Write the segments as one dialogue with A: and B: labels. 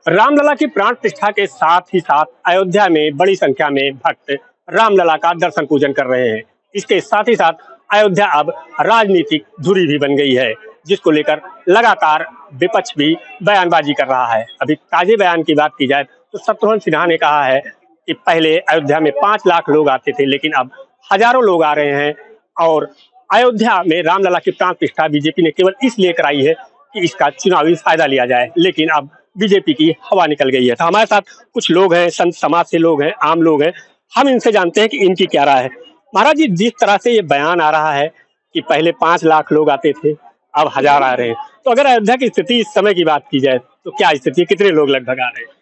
A: रामलला की प्राण प्रतिष्ठा के साथ ही साथ अयोध्या में बड़ी संख्या में भक्त रामलला का दर्शन पूजन कर रहे हैं। इसके साथ ही साथ अयोध्या अब राजनीतिक धुरी भी बन गई है, जिसको लेकर लगातार विपक्ष भी बयानबाजी कर रहा है। अभी ताजे बयान की बात की जाए तो शत्रुघ्न सिन्हा ने कहा है कि पहले अयोध्या में 5 लाख लोग आते थे, लेकिन अब हजारों लोग आ रहे हैं और अयोध्या में रामलला की प्राण प्रतिष्ठा बीजेपी ने केवल इसलिए कराई है कि इसका चुनावी फायदा लिया जाए, लेकिन अब बीजेपी की हवा निकल गई है। तो हमारे साथ कुछ लोग हैं, संत समाज से लोग हैं, आम लोग हैं, हम इनसे जानते हैं कि इनकी क्या राय है। महाराज जी, जिस तरह से ये बयान आ रहा है कि पहले 5 लाख लोग आते थे, अब 1000 आ रहे हैं, तो अगर अयोध्या की स्थिति इस समय की बात की जाए तो क्या स्थिति है, कितने लोग लगभग आ रहे हैं?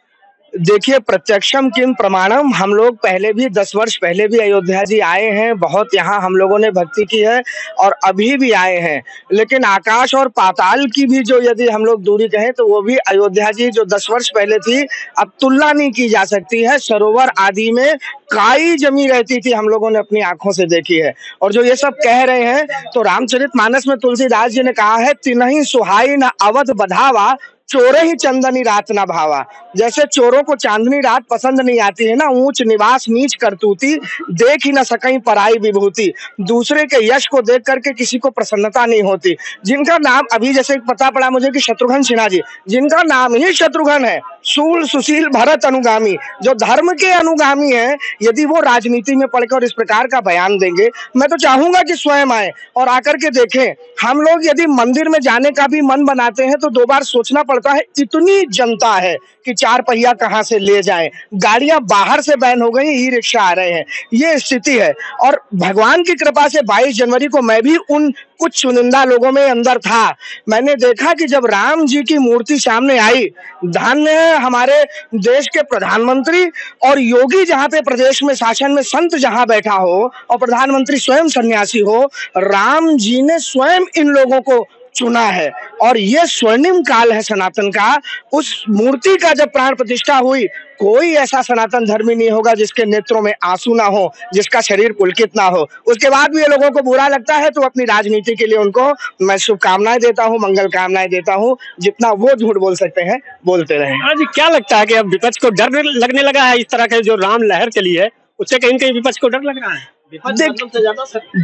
B: देखिए, प्रत्यक्षम किम प्रमाणम। हम लोग पहले भी 10 वर्ष पहले भी अयोध्या जी आए हैं, बहुत यहाँ हम लोगों ने भक्ति की है और अभी भी आए हैं। लेकिन आकाश और पाताल की भी जो यदि हम लोग दूरी कहें तो वो भी अयोध्या जी जो 10 वर्ष पहले थी, अब तुलना नहीं की जा सकती है। सरोवर आदि में काई जमी रहती थी, हम लोगों ने अपनी आंखों से देखी है। और जो ये सब कह रहे हैं, तो रामचरितमानस में तुलसीदास जी ने कहा है, तिनहि सुहाई न अवध बधावा, चोरे ही चंदनी रात ना भावा। जैसे चोरों को चांदनी रात पसंद नहीं आती है ना, ऊंच निवास नीच करतूती, देख ही न सकई पराई विभूति। दूसरे के यश को देख करके किसी को प्रसन्नता नहीं होती। जिनका नाम अभी जैसे पता पड़ा मुझे कि शत्रुघ्न सिन्हा जी, जिनका नाम ही शत्रुघ्न है, शूल सुशील भरत अनुगामी, जो धर्म के अनुगामी हैं, यदि वो राजनीति में पढ़कर इस प्रकार का बयान देंगे, मैं तो चाहूंगा कि स्वयं आए और आकर के देखें। हम लोग यदि मंदिर में जाने का भी मन बनाते हैं तो 2 बार सोचना पड़ता है, इतनी जनता है कि 4 पहिया कहां से ले जाएं। गाड़ियां बाहर से बैन हो गई, ई रिक्शा आ रहे हैं, ये स्थिति है। और भगवान की कृपा से 22 जनवरी को मैं भी उन कुछ चुनिंदा लोगों में अंदर था। मैंने देखा कि जब राम जी की मूर्ति सामने आई, धन्य है हमारे देश के प्रधानमंत्री और योगी, जहां पे प्रदेश में शासन में संत जहां बैठा हो और प्रधानमंत्री स्वयं सन्यासी हो, राम जी ने स्वयं इन लोगों को चुना है। और ये स्वर्णिम काल है सनातन का। उस मूर्ति का जब प्राण प्रतिष्ठा हुई, कोई ऐसा सनातन धर्मी नहीं होगा जिसके नेत्रों में आंसू ना हो, जिसका शरीर पुलकित ना हो। उसके बाद भी ये लोगों को बुरा लगता है तो अपनी राजनीति के लिए उनको मैं शुभकामनाएं देता हूं, मंगल कामनाएं देता हूं। जितना वो झूठ बोल सकते हैं बोलते रहें।
A: हाँ जी, क्या लगता है कि अब विपक्ष को डर लगने लगा है? इस तरह के जो राम लहर चली है उससे कहीं कहीं विपक्ष को डर लग रहा है?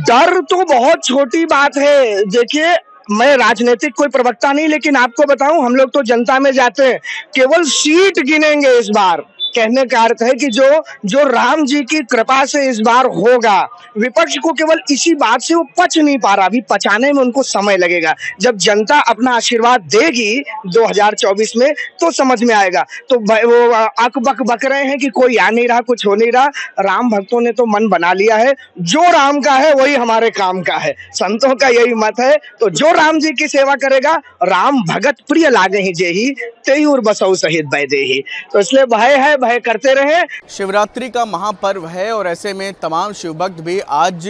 B: डर तो बहुत छोटी बात है। देखिए, मैं राजनीतिक कोई प्रवक्ता नहीं, लेकिन आपको बताऊं, हम लोग तो जनता में जाते हैं, केवल सीट गिनेंगे इस बार। कहने का अर्थ है कि जो राम जी की कृपा से इस बार होगा, विपक्ष को केवल इसी बात से वो पच नहीं पा रहा, अभी पचाने में उनको समय लगेगा। जब जनता अपना आशीर्वाद देगी 2024 में तो समझ में आएगा। तो वो अक बक बक रहे हैं कि कोई आ नहीं रहा, कुछ हो नहीं रहा। राम भक्तों ने तो मन बना लिया है, जो राम का है वही हमारे काम का है। संतों का यही मत है। तो जो राम जी की सेवा करेगा, राम भगत प्रिय लागे ही जेही, तेयूर बसऊ सहित बैदेही। तो इसलिए भय है, भय करते रहे।
C: शिवरात्रि का महापर्व है और ऐसे में तमाम शिव भक्त भी आज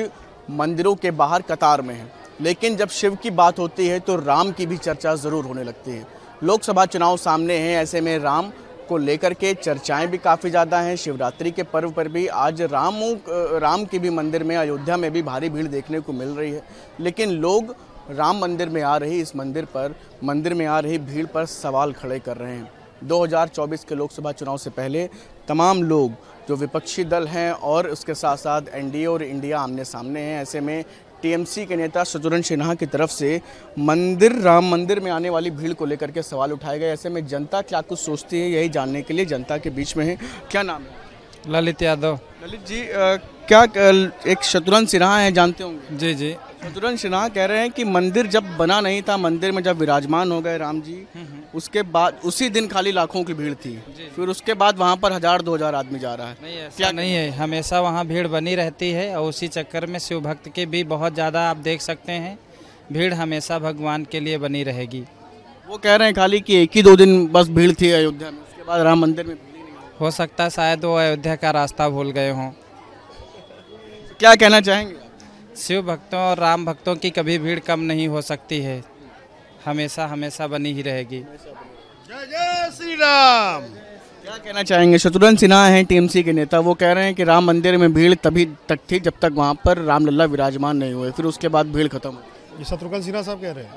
C: मंदिरों के बाहर कतार में हैं। लेकिन जब शिव की बात होती है तो राम की भी चर्चा ज़रूर होने लगती है। लोकसभा चुनाव सामने हैं, ऐसे में राम को लेकर के चर्चाएं भी काफ़ी ज़्यादा हैं। शिवरात्रि के पर्व पर भी आज राम के भी मंदिर में, अयोध्या में भी भारी भीड़ देखने को मिल रही है। लेकिन लोग राम मंदिर में आ रही मंदिर में आ रही भीड़ पर सवाल खड़े कर रहे हैं। 2024 के लोकसभा चुनाव से पहले तमाम लोग जो विपक्षी दल हैं और उसके साथ साथ एनडीए और इंडिया आमने सामने हैं। ऐसे में टीएमसी के नेता शत्रुघ्न सिन्हा की तरफ से राम मंदिर में आने वाली भीड़ को लेकर के सवाल उठाए गए। ऐसे में जनता क्या कुछ सोचती है, यही जानने के लिए जनता के बीच में है। क्या नाम है?
D: ललित यादव।
C: ललित जी, क्या एक शत्रुघ्न सिन्हा है, जानते होंगे?
D: जी जी।
C: शत्रुघ्न सिन्हा कह रहे हैं कि मंदिर जब बना नहीं था, मंदिर में जब विराजमान हो गए राम जी, उसके बाद उसी दिन खाली लाखों की भीड़ थी, फिर उसके बाद वहाँ पर 1000-2000 आदमी जा रहा है।
D: नहीं, ऐसा नहीं है, हमेशा वहाँ भीड़ बनी रहती है और उसी चक्कर में शिव भक्त के भी बहुत ज़्यादा आप देख सकते हैं, भीड़ हमेशा भगवान के लिए बनी रहेगी।
C: वो कह रहे हैं खाली कि 1 ही 2 दिन बस भीड़ थी अयोध्या में, उसके बाद राम मंदिर में भीड़ ही नहीं
D: हो सकता है शायद वो अयोध्या का रास्ता भूल गए हों।
C: क्या कहना चाहेंगे?
D: शिव भक्तों और राम भक्तों की कभी भीड़ कम नहीं हो सकती है, हमेशा हमेशा बनी ही रहेगी।
E: जय जय श्री राम।
C: क्या कहना चाहेंगे? शत्रुघ्न सिन्हा हैं टीएमसी के नेता, वो कह रहे हैं कि राम मंदिर में भीड़ तभी तक थी जब तक वहाँ पर रामलला विराजमान नहीं हुए, फिर उसके बाद भीड़ खत्म हो।
E: ये शत्रुघ्न सिन्हा साहब कह रहे हैं?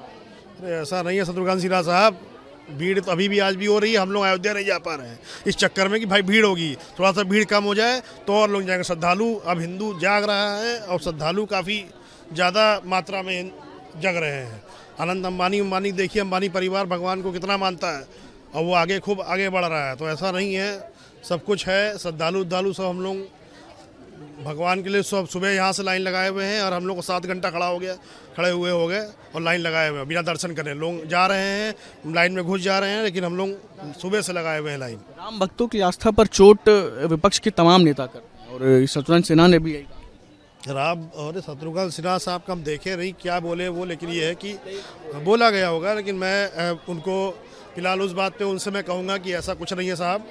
E: अरे ऐसा नहीं है शत्रुघ्न सिन्हा साहब, भीड़ तो अभी भी आज भी हो रही है। हम लोग अयोध्या नहीं जा पा रहे हैं इस चक्कर में कि भाई भीड़ होगी, थोड़ा सा भीड़ कम हो जाए तो और लोग जाएंगे। श्रद्धालु अब हिंदू जाग रहा है और श्रद्धालु काफ़ी ज़्यादा मात्रा में जग रहे हैं। अनंत अंबानी देखिए, अंबानी परिवार भगवान को कितना मानता है और वो आगे खूब आगे बढ़ रहा है। तो ऐसा नहीं है, सब कुछ है। श्रद्धालु सब हम लोग भगवान के लिए सब सुबह यहाँ से लाइन लगाए हुए हैं और हम लोग को 7 घंटा खड़े हुए हो गए और लाइन लगाए हुए हैं बिना दर्शन करने। लोग जा रहे हैं, लाइन में घुस जा रहे हैं, लेकिन हम लोग सुबह से लगाए हुए हैं लाइन।
C: राम भक्तों की आस्था पर चोट विपक्ष के तमाम नेता कर रहे हैं और शत्रुघ्न सिन्हा ने भी यही कहा।
E: राम और शत्रुघ्न सिन्हा साहब का हम देखे नहीं क्या बोले वो, लेकिन ये है कि बोला गया होगा। लेकिन मैं उनको फिलहाल उस बात पे उनसे मैं कहूँगा कि ऐसा कुछ नहीं है साहब।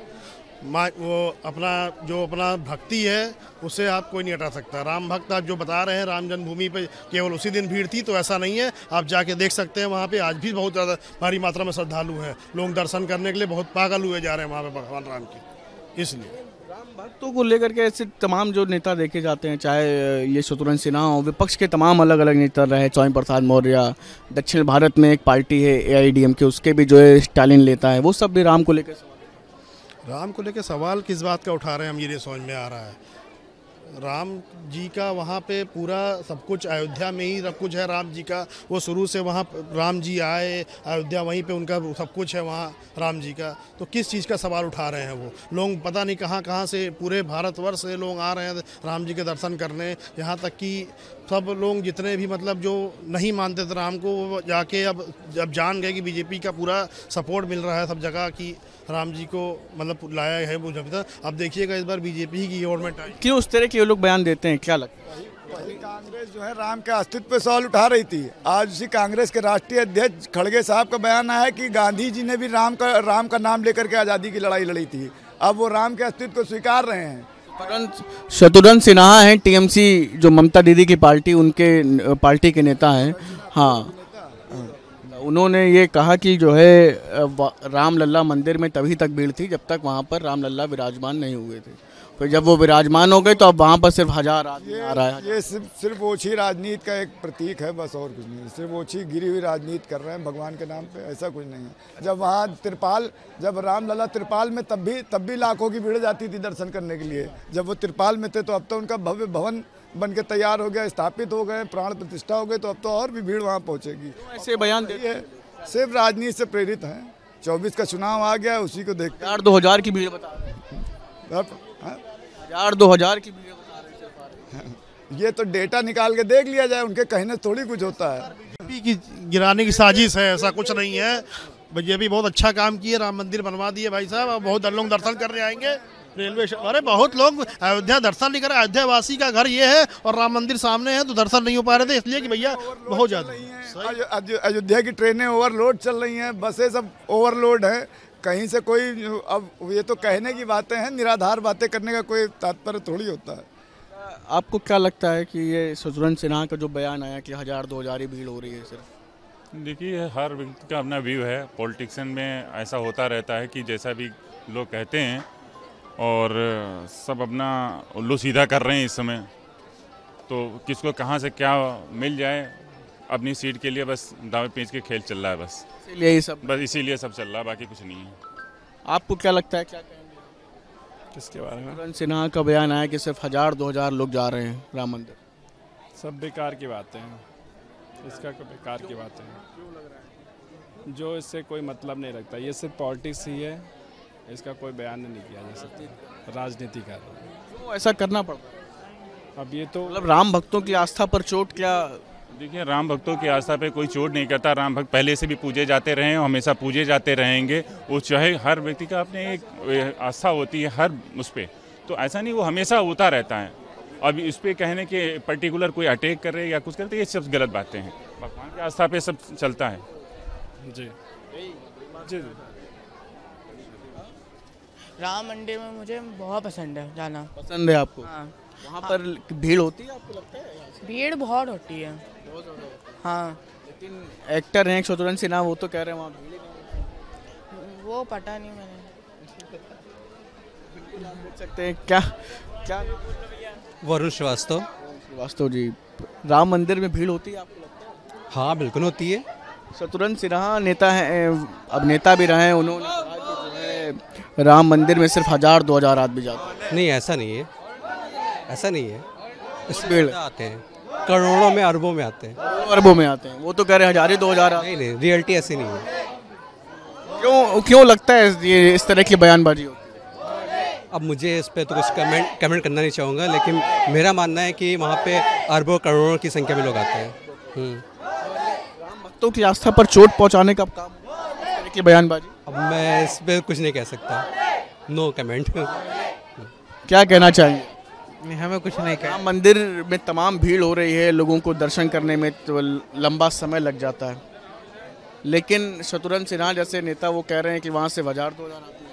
E: वो अपना भक्ति है उससे आप कोई नहीं हटा सकता। राम भक्त आप जो बता रहे हैं राम जन्मभूमि पे केवल उसी दिन भीड़ थी, तो ऐसा नहीं है। आप जाके देख सकते हैं, वहाँ पे आज भी बहुत ज़्यादा भारी मात्रा में श्रद्धालु हैं। लोग दर्शन करने के लिए बहुत पागल हुए जा रहे हैं वहाँ पे भगवान राम के। इसलिए
C: राम भक्तों को लेकर के ऐसे तमाम जो नेता देखे जाते हैं, चाहे ये शत्रुघ्न सिन्हा हो, विपक्ष के तमाम अलग अलग नेता रहे, स्वामी प्रसाद मौर्य, दक्षिण भारत में एक पार्टी है AIADMK, उसके भी जो है स्टालिन लेता है, वो सब भी राम को लेकर
E: सवाल किस बात का उठा रहे हैं हम ये समझ में आ रहा है। राम जी का वहाँ पे पूरा सब कुछ अयोध्या में ही सब कुछ है। राम जी का वो शुरू से वहाँ राम जी आए अयोध्या, वहीं पे उनका सब कुछ है वहाँ राम जी का। तो किस चीज़ का सवाल उठा रहे हैं वो लोग? पता नहीं कहाँ से पूरे भारतवर्ष से लोग आ रहे हैं राम जी के दर्शन करने। यहाँ तक कि सब लोग जितने भी मतलब जो नहीं मानते थे राम को, वो जाके अब जब जान गए कि बीजेपी का पूरा सपोर्ट मिल रहा है सब जगह कि राम जी को मतलब लाया है वो। जब अब देखिएगा इस बार बीजेपी की गवर्नमेंट आई।
C: क्यों उस तरह के लोग बयान देते हैं, क्या लगता है?
F: पहले कांग्रेस जो है राम के अस्तित्व पे सवाल उठा रही थी। आज उसी कांग्रेस के राष्ट्रीय अध्यक्ष खड़गे साहब का बयान आया है कि गांधी जी ने भी राम का नाम लेकर के आज़ादी की लड़ाई लड़ी थी। अब वो राम के अस्तित्व को स्वीकार रहे हैं।
C: शत्रुघ्न सिन्हा हैं TMC, जो ममता दीदी की पार्टी, उनके पार्टी के नेता हैं। हाँ, उन्होंने ये कहा कि जो है रामलला मंदिर में तभी तक भीड़ थी जब तक वहाँ पर रामलला विराजमान नहीं हुए थे। तो जब वो विराजमान हो गए तो अब वहाँ पर सिर्फ 1000 आदमी आ रहा है।
F: ये सिर्फ ओछी राजनीति का एक प्रतीक है, बस और कुछ नहीं। सिर्फ ओछी गिरी हुई राजनीति कर रहे हैं भगवान के नाम पे, ऐसा कुछ नहीं है। जब वहाँ जब रामलला त्रिपाल में तब भी लाखों की भीड़ जाती थी दर्शन करने के लिए। जब वो त्रिपाल में थे तो अब तो उनका भव्य भवन बन के तैयार हो गया, स्थापित हो गए, प्राण प्रतिष्ठा हो गए, तो अब तो और भी भीड़ वहाँ पहुँचेगी।
C: ऐसे बयान
F: ये सिर्फ राजनीति से प्रेरित हैं। 24 का चुनाव आ गया, उसी को देखते
C: 1000-2000 की भीड़ बता रहे हैं। 1000-2000 की भीड़ बता रहे हैं।
F: ये तो डेटा निकाल के देख लिया जाए, उनके कहने थोड़ी कुछ होता है।
E: बीजेपी की गिराने की साजिश है, ऐसा कुछ नहीं है। बीजेपी बहुत अच्छा काम किए, राम मंदिर बनवा दिए भाई साहब। अब बहुत लोग दर्शन करने आएंगे। रेलवे अरे बहुत लोग अयोध्या दर्शन नहीं कर रहे। अयोध्या वासी का घर ये है और राम मंदिर सामने है, तो दर्शन नहीं हो पा रहे थे इसलिए कि भैया बहुत ज़्यादा
F: अयोध्या की ट्रेनें ओवरलोड चल रही हैं, बसें सब ओवरलोड है। कहीं से कोई अब ये तो कहने की बातें हैं, निराधार बातें करने का कोई तात्पर्य थोड़ी होता है।
C: आपको क्या लगता है कि ये शत्रुघ्न सिन्हा का जो बयान आया कि 1000-2000 ही भीड़ हो रही है सिर्फ?
G: देखिए, हर व्यक्ति का अपना व्यू है। पॉलिटिक्सन में ऐसा होता रहता है कि जैसा भी लोग कहते हैं, और सब अपना उल्लू सीधा कर रहे हैं इस समय। तो किसको कहाँ से क्या मिल जाए अपनी सीट के लिए, बस दावे पेंच के खेल चल रहा है। बस इसीलिए सब चल रहा है, बाकी कुछ नहीं है। आपको क्या लगता है, क्या कहेंगे
H: किसके बारे में?
C: शत्रुघ्न सिन्हा का बयान आया कि सिर्फ 1000-2000 लोग जा रहे हैं राम मंदिर।
H: सब बेकार की बातें हैं, इसका कोई बेकार की बातें हैं।
C: क्यों लग रहा है?
H: जो इससे कोई मतलब नहीं रखता, ये सिर्फ पॉलिटिक्स ही है, इसका कोई बयान नहीं किया जा सकता। राजनीति का
C: क्यों ऐसा करना पड़ता है?
H: अब ये तो
C: मतलब राम भक्तों की आस्था पर चोट क्या?
G: देखिए, राम भक्तों की आस्था पे कोई चोट नहीं करता। राम भक्त पहले से भी पूजे जाते रहे हैं, हमेशा पूजे जाते रहेंगे। वो चाहे हर व्यक्ति का अपने एक आस्था होती है हर उस पर, तो ऐसा नहीं वो हमेशा होता रहता है। अब इस पर कहने के पर्टिकुलर कोई अटैक करे या कुछ करते, ये सब गलत बातें हैं। भगवान की आस्था पे सब चलता है।
H: जी
I: जी राम मंदिर में मुझे बहुत पसंद है जाना।
C: पसंद है आपको?
I: हाँ।
C: वहाँ पर भीड़ होती है, आपको लगता है?
I: भीड़ बहुत होती है। हाँ,
C: लेकिन एक्टर हैं शत्रुघ्न सिन्हा, वो तो कह रहे हैं वहाँ भीड़ नहीं।
I: वो पता नहीं मैंने।
C: देख सकते हैं क्या क्या
J: वरुण श्रीवास्तव।
C: जी, राम मंदिर में भीड़ होती है, आपको लगता है?
J: हाँ बिल्कुल होती है।
C: शत्रुघ्न सिन्हा नेता हैं, अब नेता भी रहे हैं, उन्होंने कहा कि जो है राम मंदिर में सिर्फ 1000-2000 आदमी जाते हैं।
J: नहीं, ऐसा नहीं है, ऐसा नहीं है।
C: भीड़
J: आते हैं, करोड़ों में अरबों में आते हैं,
C: अरबों में आते हैं। वो तो कह रहे हैं 1000-2000।
J: नहीं नहीं, रियलिटी ऐसी नहीं है।
C: क्यों लगता है ये इस तरह की बयानबाजी होती है?
J: अब मुझे इस पे तो कुछ कमेंट करना नहीं चाहूँगा, लेकिन मेरा मानना है कि वहाँ पे अरबों करोड़ों की संख्या में लोग आते हैं।
C: भक्तों की आस्था पर चोट पहुँचाने का काम इस तरह की बयानबाजी।
J: अब मैं इस पे कुछ नहीं कह सकता, नो कमेंट।
C: क्या कहना चाहेंगे?
K: हमें कुछ नहीं कहना।
C: राम मंदिर में तमाम भीड़ हो रही है, लोगों को दर्शन करने में तो लंबा समय लग जाता है, लेकिन शत्रुघ्न सिन्हा जैसे नेता वो कह रहे हैं कि वहाँ से 1000-2000 आते हैं।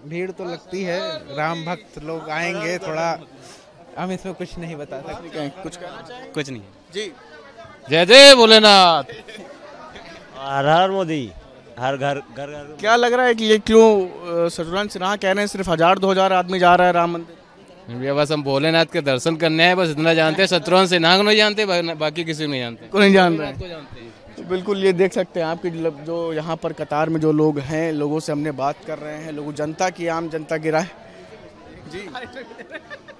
K: भीड़ तो लगती है, राम भक्त लोग आएंगे, थोड़ा हम इसमें कुछ नहीं बता सकते।
C: कुछ कहना चाहेंगे?
K: कुछ नहीं
C: जी।
K: जय जय भोलेनाथ।
L: हर हर मोदी, हर घर घर घर।
C: क्या लग रहा है कि ये क्यों शत्रुघ्न सिन्हा कह रहे हैं सिर्फ 1000-2000 आदमी जा रहा है राम मंदिर?
K: भैया बस हम भोलेनाथ के दर्शन करने हैं, बस इतना जानते हैं। शत्रुघ्न सिन्हा को नहीं जानते, बाकी किसी को नहीं जानते।
C: को नहीं जान रहे हैं। तो बिल्कुल ये देख सकते हैं आपकी जो यहाँ पर कतार में जो लोग हैं, लोगों से हमने बात कर रहे हैं, लोगों जनता की, आम जनता की राय। जी,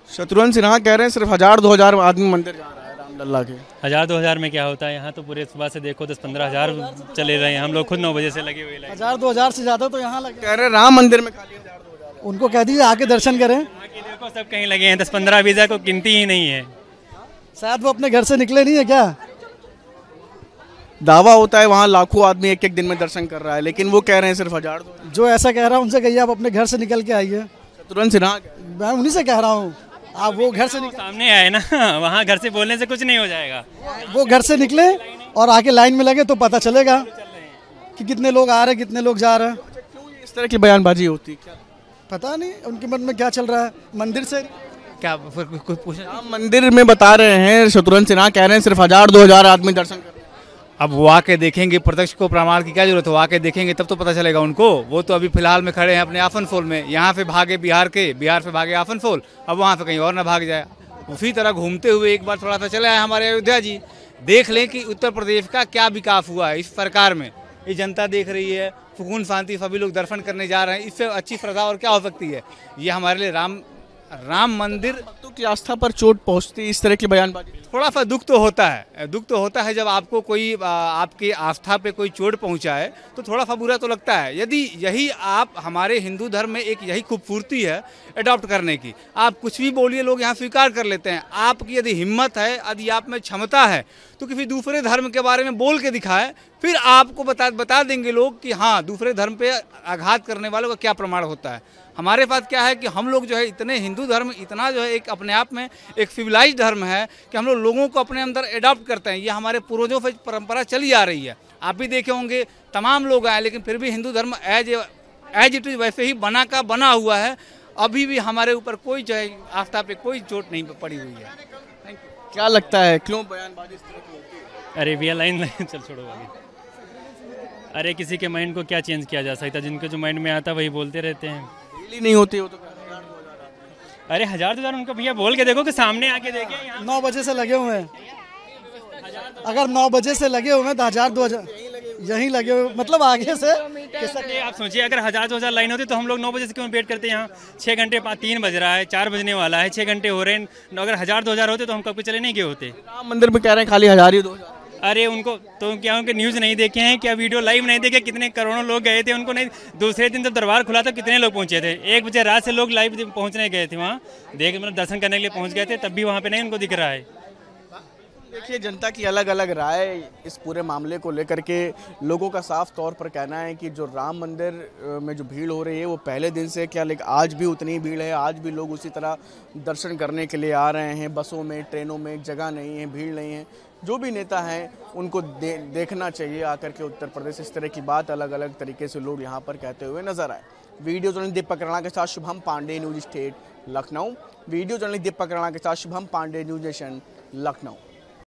C: शत्रुघ्न सिन्हा कह रहे हैं सिर्फ 1000-2000 आदमी मंदिर जा रहा है रामलला के।
M: 1000-2000 में क्या होता है? यहाँ तो पूरे सुबह से देखो 10-15 हज़ार चले रहे हैं। हम लोग खुद 9 बजे से लगे हुए।
N: 1000-2000 से ज्यादा तो यहाँ लगे।
C: कह रहे राम मंदिर में खाली 1000-2000।
N: उनको कह दीजिए आके दर्शन करें।
M: आके देखो सब कहीं लगे हैं, 10-15 वीजा को गिनती ही नहीं है।
N: शायद वो अपने घर से निकले नहीं है क्या?
C: दावा होता है वहाँ लाखों आदमी एक दिन में दर्शन कर रहा है, लेकिन वो कह रहे हैं सिर्फ 1000-2000।
N: जो ऐसा कह रहा है उनसे कहिए आप अपने घर से निकल के आइए।
C: शत्रुघ्न सिन्हा,
N: मैं उन्हीं से कह रहा हूँ, आप वो घर से
M: सामने आए ना, वहाँ घर से बोलने से कुछ नहीं हो जाएगा।
N: वो घर से निकले और आके लाइन में लगे तो पता चलेगा कि कितने लोग आ रहे हैं, कितने लोग जा रहे हैं।
C: इस तरह की बयानबाजी होती है,
N: पता नहीं उनके मन में क्या चल रहा है। मंदिर से
K: क्या कुछ पूछा?
C: राम मंदिर में बता रहे हैं शत्रुघ्न सिन्हा कह रहे हैं सिर्फ 1000-2000 आदमी दर्शन कर रहे हैं।
K: अब वो आके देखेंगे, प्रत्यक्ष को प्रमाण की क्या जरूरत है? वो आके देखेंगे तब तो पता चलेगा उनको। वो तो अभी फिलहाल में खड़े हैं अपने आफनफोल में। यहाँ पे भागे बिहार से भागे आफनफोल, अब वहाँ पे कहीं और ना भाग जाए। उसी तरह घूमते हुए एक बार थोड़ा सा चले आए हमारे अयोध्या जी, देख लें कि उत्तर प्रदेश का क्या विकास हुआ है इस सरकार में। ये जनता देख रही है, सुकून शांति, सभी लोग दर्शन करने जा रहे हैं। इससे अच्छी श्रद्धा और क्या हो सकती है? ये हमारे लिए राम मंदिर।
C: भक्तों की आस्था पर चोट पहुंचती है इस तरह की बयानबाजी।
K: थोड़ा सा दुख तो होता है जब आपको कोई आपकी आस्था पे कोई चोट पहुंचाए, तो थोड़ा सा बुरा तो लगता है। यदि यही आप हमारे हिंदू धर्म में एक यही खूबसूरती है अडॉप्ट करने की, आप कुछ भी बोलिए लोग यहाँ स्वीकार कर लेते हैं। आपकी यदि हिम्मत है, यदि आप में क्षमता है, तो किसी दूसरे धर्म के बारे में बोल के दिखाए, फिर आपको बता देंगे लोग कि हाँ, दूसरे धर्म पे आघात करने वालों का क्या प्रमाण होता है। हमारे पास क्या है कि हम लोग जो है इतने हिंदू धर्म इतना जो है एक अपने आप में एक सिविलाइज्ड धर्म है कि हम लोगों को अपने अंदर एडॉप्ट करते हैं। ये हमारे पूर्वजों से परंपरा चली आ रही है। आप भी देखे होंगे तमाम लोग आए, लेकिन फिर भी हिंदू धर्म एज इट इज़ वैसे ही बना हुआ है। अभी भी हमारे ऊपर कोई जो है आस्था पे कोई चोट नहीं पड़ी हुई है।
C: क्या लगता है क्यों बयानबाजी इस तरह की होती है?
M: अरे भैया लाइन चल छोड़ो आगे। अरे किसी के माइंड को क्या चेंज किया जा सकता है? जिनके जो माइंड में आता है वही बोलते रहते हैं।
C: नहीं होती वो तो।
M: अरे 1000-2000 उनको भैया बोल के देखो कि सामने आके देखें।
N: 9 बजे से लगे हुए हैं। अगर 9 बजे से लगे हुए हैं तो 1000-2000 यहीं लगे हुए, मतलब आगे से।
M: आप सोचिए अगर 1000-2000 लाइन होती तो हम लोग 9 बजे से क्यों वेट करते हैं? यहाँ 6 घंटे 3 बज रहा है, 4 बजने वाला है, 6 घंटे हो रहे हैं। अगर 1000-2000 होते तो हम कभी चले नहीं गए होते।
C: राम मंदिर में कह रहे हैं खाली 1000-2000।
M: अरे उनको तो क्या उनके न्यूज़ नहीं देखे हैं क्या? वीडियो लाइव नहीं देखे? कितने करोड़ों लोग गए थे, उनको नहीं? दूसरे दिन जब दरबार खुला था कितने लोग पहुंचे थे? 1 बजे रात से लोग लाइव पहुंचने गए थे वहाँ, मतलब दर्शन करने के लिए पहुंच गए थे, तब भी वहाँ पे नहीं उनको दिख रहा है।
C: देखिए जनता की अलग अलग राय इस पूरे मामले को लेकर के। लोगों का साफ तौर पर कहना है कि जो राम मंदिर में जो भीड़ हो रही है वो पहले दिन से क्या, लेकिन आज भी उतनी भीड़ है। आज भी लोग उसी तरह दर्शन करने के लिए आ रहे हैं। बसों में, ट्रेनों में जगह नहीं है, भीड़ नहीं है। जो भी नेता हैं उनको देखना चाहिए आकर के उत्तर प्रदेश। इस तरह की बात अलग अलग तरीके से लोग यहाँ पर कहते हुए नजर आए। वीडियो जर्नलिस्ट दीपक राणा के साथ Shubham Pandey, News State Lucknow. Video journalist Deepak Rana के साथ शुभम पांडे, न्यूज नेशन लखनऊ।